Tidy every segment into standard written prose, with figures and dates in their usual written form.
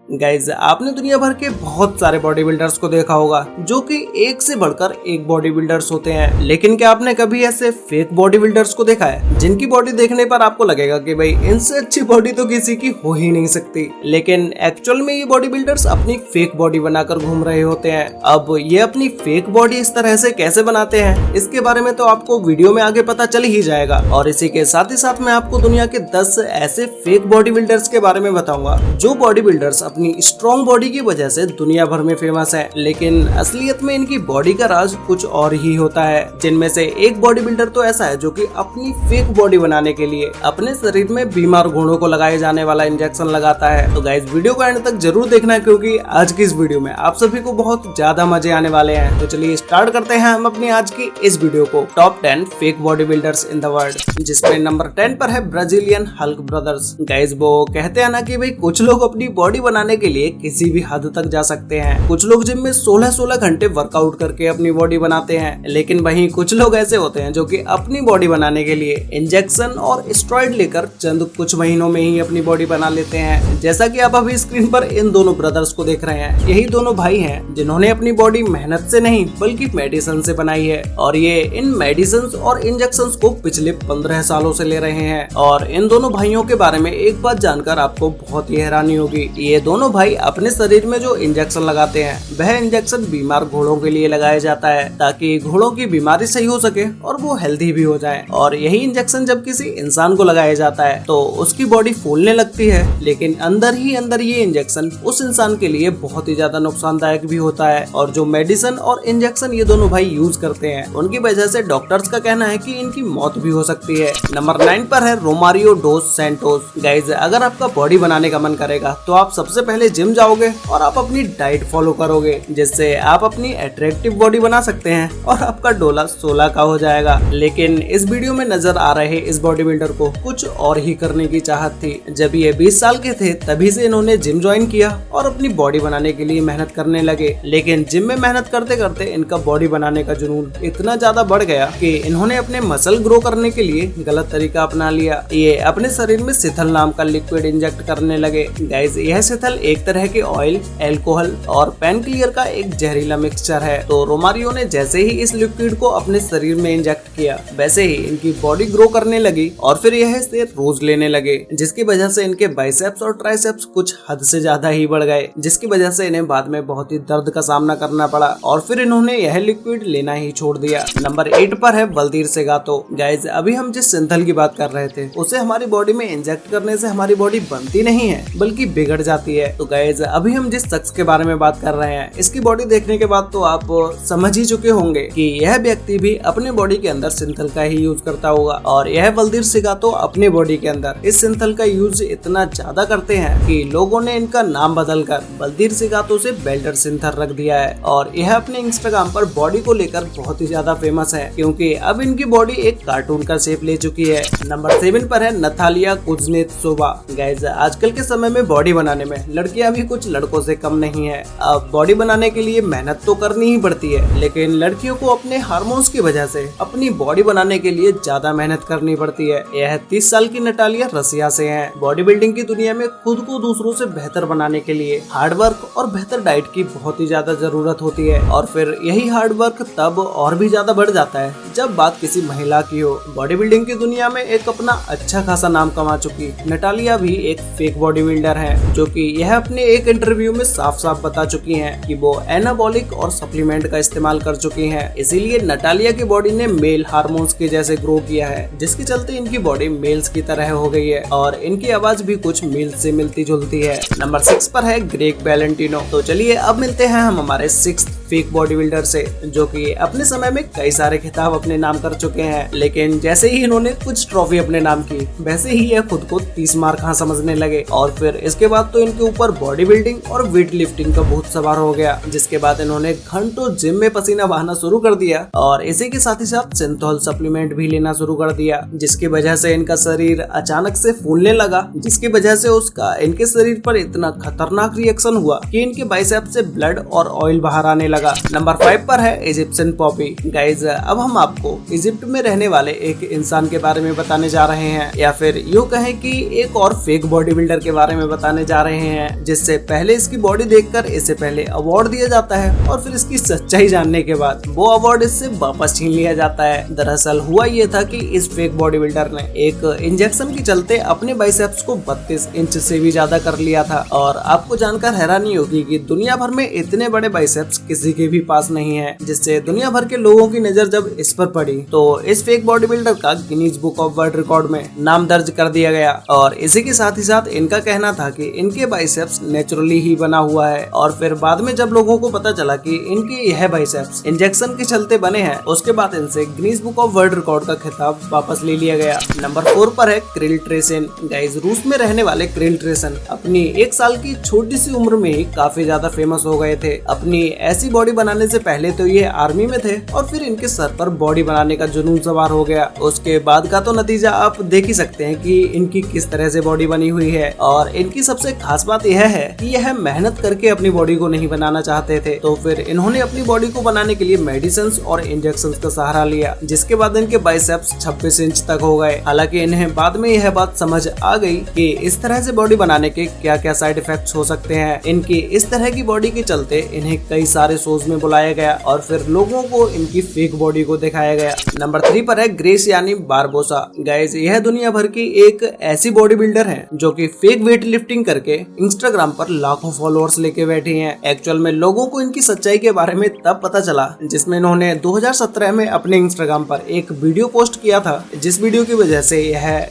Guys आपने दुनिया भर के बहुत सारे बॉडी बिल्डर्स को देखा होगा जो कि एक से बढ़कर एक बॉडी बिल्डर्स होते हैं, लेकिन क्या आपने कभी ऐसे फेक बॉडी बिल्डर्स को देखा है जिनकी बॉडी देखने पर आपको लगेगा कि भाई इनसे अच्छी बॉडी तो किसी की हो ही नहीं सकती, लेकिन एक्चुअल में ये बॉडी बिल्डर्स अपनी फेक बॉडी बनाकर घूम रहे होते हैं। अब ये अपनी फेक बॉडी इस तरह से कैसे बनाते हैं इसके बारे में तो आपको वीडियो में आगे पता चल ही जाएगा, और इसी के साथ ही साथ मैं आपको दुनिया के 10 ऐसे फेक बॉडी बिल्डर्स के बारे में बताऊंगा जो बॉडी बिल्डर्स अपनी स्ट्रॉन्ग बॉडी की वजह से दुनिया भर में फेमस है, लेकिन असलियत में इनकी बॉडी का राज कुछ और ही होता है। जिनमें से एक बॉडी बिल्डर तो ऐसा है जो कि अपनी फेक बॉडी बनाने के लिए अपने शरीर में बीमार घोड़ों को लगाए जाने वाला इंजेक्शन लगाता है। तो गाइस वीडियो को एंड तक जरूर देखना है क्योंकि आज की इस वीडियो में आप सभी को बहुत ज्यादा मजे आने वाले हैं। तो चलिए स्टार्ट करते हैं हम अपनी आज की इस वीडियो को। Top 10 fake body builders in the world, जिसमें नंबर 10 पर है ब्राजीलियन हल्क ब्रदर्स। गाइस वो कहते हैं ना कि भाई कुछ लोग अपनी बॉडी बनाने के लिए किसी भी हद तक जा सकते हैं। कुछ लोग जिम में 16-16 घंटे वर्कआउट करके अपनी बॉडी बनाते हैं, लेकिन वहीं कुछ लोग ऐसे होते हैं जो कि अपनी बॉडी बनाने के लिए इंजेक्शन और स्टेरॉइड लेकर चंद कुछ महीनों में ही अपनी बॉडी बना लेते हैं। जैसा कि आप अभी स्क्रीन पर इन दोनों ब्रदर्स को देख रहे हैं, यही दोनों भाई हैं जिन्होंने अपनी बॉडी मेहनत से नहीं बल्कि मेडिसिन से बनाई है, और ये इन मेडिसिन और इंजेक्शन को पिछले 15 सालों से ले रहे हैं। और इन दोनों भाइयों के बारे में एक बात जानकर आपको बहुत ही हैरानी होगी। ये दोनों भाई अपने शरीर में जो इंजेक्शन लगाते हैं वह इंजेक्शन बीमार घोड़ों के लिए लगाया जाता है ताकि घोड़ों की बीमारी सही हो सके और वो हेल्दी भी हो जाए। और यही इंजेक्शन जब किसी इंसान को लगाया जाता है तो उसकी बॉडी फूलने लगती है, लेकिन अंदर ही अंदर ये इंजेक्शन उस इंसान के लिए बहुत ही ज्यादा नुकसानदायक भी होता है। और जो मेडिसिन और इंजेक्शन ये दोनों भाई यूज करते हैं उनकी वजह से डॉक्टर्स का कहना है कि इनकी मौत भी हो सकती है। नंबर 9 पर है रोमारियो डोस सैंटोस। गाइज अगर आपका बॉडी बनाने का मन करेगा तो आप सबसे पहले जिम जाओगे और आप अपनी डाइट फॉलो करोगे, जिससे आप अपनी अट्रैक्टिव बॉडी बना सकते हैं और आपका डोला 16 का हो जाएगा। लेकिन इस वीडियो में नजर आ रहे इस बॉडी बिल्डर को कुछ और ही करने की चाहत थी। जब ये 20 साल के थे तभी से इन्होंने जिम ज्वाइन किया और अपनी बॉडी बनाने के लिए मेहनत करने लगे, लेकिन जिम में मेहनत करते करते इनका बॉडी बनाने का जुनून इतना ज्यादा बढ़ गया कि इन्होंने अपने मसल ग्रो करने के लिए गलत तरीका अपना लिया। ये अपने शरीर में सिथल नाम का लिक्विड इंजेक्ट करने लगे। गाइस यह सिथल एक तरह के ऑयल, एल्कोहल और पेन क्लियर का एक जहरीला मिक्सचर है। तो रोमारियो ने जैसे ही इस लिक्विड को अपने शरीर में इंजेक्ट किया वैसे ही इनकी बॉडी ग्रो करने लगी और फिर यह इसे रोज लेने लगे, जिसकी वजह से इनके बाइसेप्स और ट्राइसेप्स कुछ हद से ज्यादा ही बढ़ गए, जिसकी वजह से इन्हें बाद में बहुत ही दर्द का सामना करना पड़ा और फिर इन्होंने यह लिक्विड लेना ही छोड़ दिया। नंबर 8 पर है वल्दीर सेगातो। गाइस अभी हम जिस सिंथल की बात कर रहे थे उसे हमारी बॉडी में इंजेक्ट करने से हमारी बॉडी बनती नहीं है बल्कि बिगड़ जाती है। तो गाइस अभी हम जिस शख्स के बारे में बात कर रहे हैं इसकी बॉडी देखने के बाद तो आप समझ ही चुके होंगे कि यह व्यक्ति भी अपने बॉडी के अंदर सिंथल का ही यूज करता होगा, और यह वल्दीर सेगातो अपने बॉडी के अंदर इस सिंथल का यूज इतना ज्यादा करते हैं कि लोगों ने इनका नाम बदलकर वल्दीर सेगातो से बेल्टर सिंथल रख दिया है। और यह अपने इंस्टाग्राम पर बॉडी को लेकर बहुत ही ज्यादा फेमस है क्योंकि अब इनकी बॉडी एक कार्टून का शेप ले चुकी है। नंबर 7 पर है नतालिया कुज़नेत्सोवा। गाइस आजकल के समय में बॉडी बनाने में लड़कियां भी कुछ लड़कों से कम नहीं है। अब बॉडी बनाने के लिए मेहनत तो करनी ही पड़ती है, लेकिन लड़कियों को अपने हार्मोन्स की वजह से अपनी बॉडी बनाने के लिए ज्यादा मेहनत करनी पड़ती है। यह 30 साल की नटालिया रसिया से हैं। बॉडी बिल्डिंग की दुनिया में खुद को दूसरों से बेहतर बनाने के लिए हार्ड वर्क और बेहतर डाइट की बहुत ही ज्यादा जरूरत होती है, और फिर यही हार्ड वर्क तब और भी ज्यादा बढ़ जाता है जब बात किसी महिला की हो। बॉडी बिल्डिंग की दुनिया में एक अपना अच्छा खासा नाम कमा चुकी नटालिया भी एक फेक बॉडी बिल्डर है, जो कि यह अपने एक इंटरव्यू में साफ साफ बता चुकी हैं कि वो एनाबॉलिक और सप्लीमेंट का इस्तेमाल कर चुकी हैं। इसीलिए नटालिया की बॉडी ने मेल हार्मोन्स के जैसे ग्रो किया है, जिसके चलते इनकी बॉडी मेल्स की तरह हो गई है और इनकी आवाज भी कुछ मेल्स से मिलती जुलती है। नंबर 6 पर है ग्रेग वैलेंटिनो। तो चलिए अब मिलते हैं हम हमारे 6th फेक बॉडी बिल्डर से, जो कि अपने समय में कई सारे खिताब अपने नाम कर चुके हैं, लेकिन जैसे ही इन्होंने कुछ ट्रॉफी अपने नाम की वैसे ही यह खुद को 30 मार खा समझने लगे, और फिर इसके बाद तो इनके ऊपर बॉडी बिल्डिंग और वेट लिफ्टिंग का भूत सवार हो गया, जिसके बाद इन्होंने घंटों जिम में पसीना बहाना शुरू कर दिया और इसी के साथ ही साथ सिंथोल सप्लीमेंट भी लेना शुरू कर दिया, जिसकी वजह से इनका शरीर अचानक से फूलने लगा, जिसकी वजह से उसका इनके शरीर पर इतना खतरनाक रिएक्शन हुआ कि इनके बाइसेप से ब्लड और ऑयल बाहर आने लगा। नंबर 5 पर है इजिप्शियन पॉपी। गाइज अब हम आपको इजिप्ट में रहने वाले एक इंसान के बारे में बताने जा रहे हैं, या फिर यूँ कहें कि एक और फेक बॉडी बिल्डर के बारे में बताने जा रहे हैं, जिससे पहले इसकी बॉडी देखकर इसे पहले अवार्ड दिया जाता है और फिर इसकी सच्चाई जानने के बाद वो अवार्ड इससे वापस छीन लिया जाता है। दरअसल हुआ ये था कि इस फेक बॉडी बिल्डर ने एक इंजेक्शन के चलते अपने बाइसेप्स को 32 इंच से भी ज्यादा कर लिया था। और आपको जानकर हैरानी होगी कि दुनिया भर में इतने बड़े बाइसेप्स किसी के भी पास नहीं है, जिससे दुनिया भर के लोगों की नजर जब इस पर पड़ी तो इस फेक बॉडी बिल्डर का Guinness book of world record में नाम दर्ज कर दिया गया। और इसी के साथ ही साथ इनका कहना था कि इनके बाइसेप्स नेचुरली ही बना हुआ है। और फिर बाद में जब लोगों को पता चला कि इनके यह बाइसेप्स इंजेक्शन के चलते बने हैं, उसके बाद इनसे Guinness book of world record का खिताब वापस ले लिया गया। नंबर 4 पर है क्रिल ट्रेसन। गाइस रूस में रहने वाले क्रिल ट्रेसन अपनी 1 साल की छोटी सी उम्र में ही काफी ज्यादा फेमस हो गए थे। अपनी ऐसी बॉडी बनाने से पहले तो ये आर्मी में थे और फिर इनके सर पर बॉडी बनाने का जुनून सवार हो गया। उसके बाद का तो नतीजा आप देख ही सकते हैं कि इनकी किस तरह से बॉडी बनी हुई है। और इनकी सबसे खास बात यह है कि यह मेहनत करके अपनी बॉडी को नहीं बनाना चाहते थे, तो फिर इन्होंने अपनी बॉडी को बनाने के लिए मेडिसिन और इंजेक्शन का सहारा लिया, जिसके बाद इनके बाइसेप्स 26 इंच तक हो गए। हालांकि इन्हें बाद में यह बात समझ आ गई कि इस तरह से बॉडी बनाने के क्या क्या साइड इफेक्ट्स हो सकते हैं। इनकी इस तरह की बॉडी के चलते इन्हें कई सारे शोज में बुलाया गया और फिर लोगों को इनकी फेक बॉडी को दिखाया गया। नंबर 3 पर है ग्रेस यानी बारबोसा। गाइस यह दुनिया भर की एक ऐसी बॉडी बिल्डर है जो कि फेक वेट लिफ्टिंग करके इंस्टाग्राम पर लाखों फॉलोअर्स लेके बैठी हैं। एक्चुअल में लोगों को इनकी सच्चाई के बारे में तब पता चला जिसमें इन्होंने 2017 में अपने इंस्टाग्राम पर एक वीडियो पोस्ट किया था, जिस वीडियो की वजह से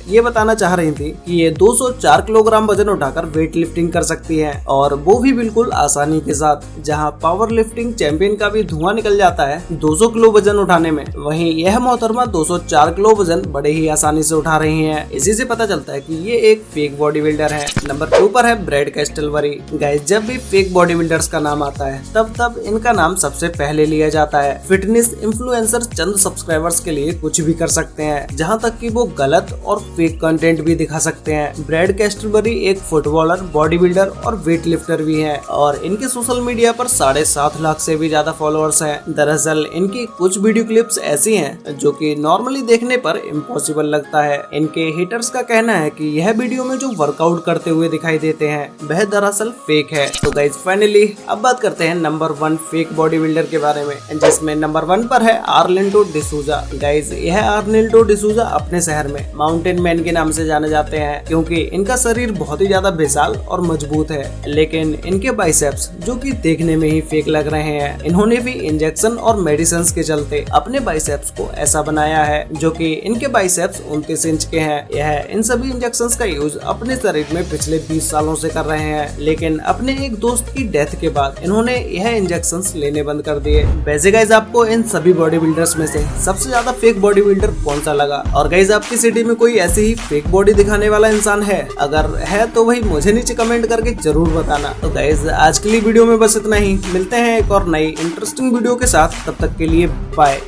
ये बताना चाह रही थी कि ये 204 किलोग्राम वजन उठाकर वेट लिफ्टिंग कर सकती है, और वो भी बिल्कुल आसानी के साथ। जहां पावर लिफ्टिंग चैंपियन का भी धुआं निकल जाता है 200 किलो वजन उठाने में, वहीं यह मोहतरमा 204 किलो वजन बड़े ही आसानी से उठा रही है। इसी से पता चलता है कि ये एक फेक बॉडी बिल्डर है। नंबर 2 पर है ब्रैड कैस्टलबरी। गाइस जब भी फेक बॉडी बिल्डर्स का नाम आता है तब इनका नाम सबसे पहले लिया जाता है। फिटनेस इन्फ्लुएंसर चंद सब्सक्राइबर्स के लिए कुछ भी कर सकते हैं, जहां तक कि वो गलत और फेक कंटेंट भी दिखा सकते हैं। ब्रैड कैस्टलबरी एक फुटबॉलर, बॉडी बिल्डर और वेट लिफ्टर भी है और इनके सोशल मीडिया पर 7.5 लाख से भी ज्यादा फॉलोअर्स हैं। दरअसल इनकी कुछ वीडियो क्लिप्स ऐसी हैं जो कि नॉर्मली देखने पर इम्पॉसिबल लगता है। इनके हिटर्स का कहना है कि यह वीडियो में जो वर्कआउट करते हुए दिखाई देते हैं वह दरअसल फेक है। तो गाइस फाइनली अब बात करते हैं नंबर 1 फेक बॉडी बिल्डर के बारे में, जिसमें नंबर 1 पर है आर्लिंडो डिसूजा। गाइस यह आर्लिंडो डिसूजा अपने शहर में माउंटेन मैन के नाम से जाने जाते हैं, क्योंकि इनका शरीर बहुत ही ज्यादा विशाल और मजबूत है। लेकिन इनके बाइसेप्स जो कि देखने में ही फेक लग रहे हैं। इन्होंने भी इंजेक्शन और मेडिसिन के चलते अपने बाइसेप्स को ऐसा बनाया है जो कि इनके बाइसेप्स 29 इंच के हैं। यह इन सभी इंजेक्शन का यूज अपने शरीर में पिछले 20 सालों से कर रहे हैं, लेकिन अपने एक दोस्त की डेथ के बाद इन्होंने यह इंजेक्शन लेने बंद कर दिए। वैसे गाइस आपको इन सभी बॉडी बिल्डर्स में से सबसे ज्यादा फेक बॉडी बिल्डर कौन सा लगा? और गाइस आपकी सिटी में कोई ऐसी ही फेक बॉडी दिखाने वाला इंसान है? अगर है तो वही मुझे नीचे कमेंट करके जरूर बताना। तो गाइस आज के लिए वीडियो में बस इतना ही। मिलते हैं एक और नई इंटरेस्टिंग वीडियो के साथ, तब तक के लिए बाय।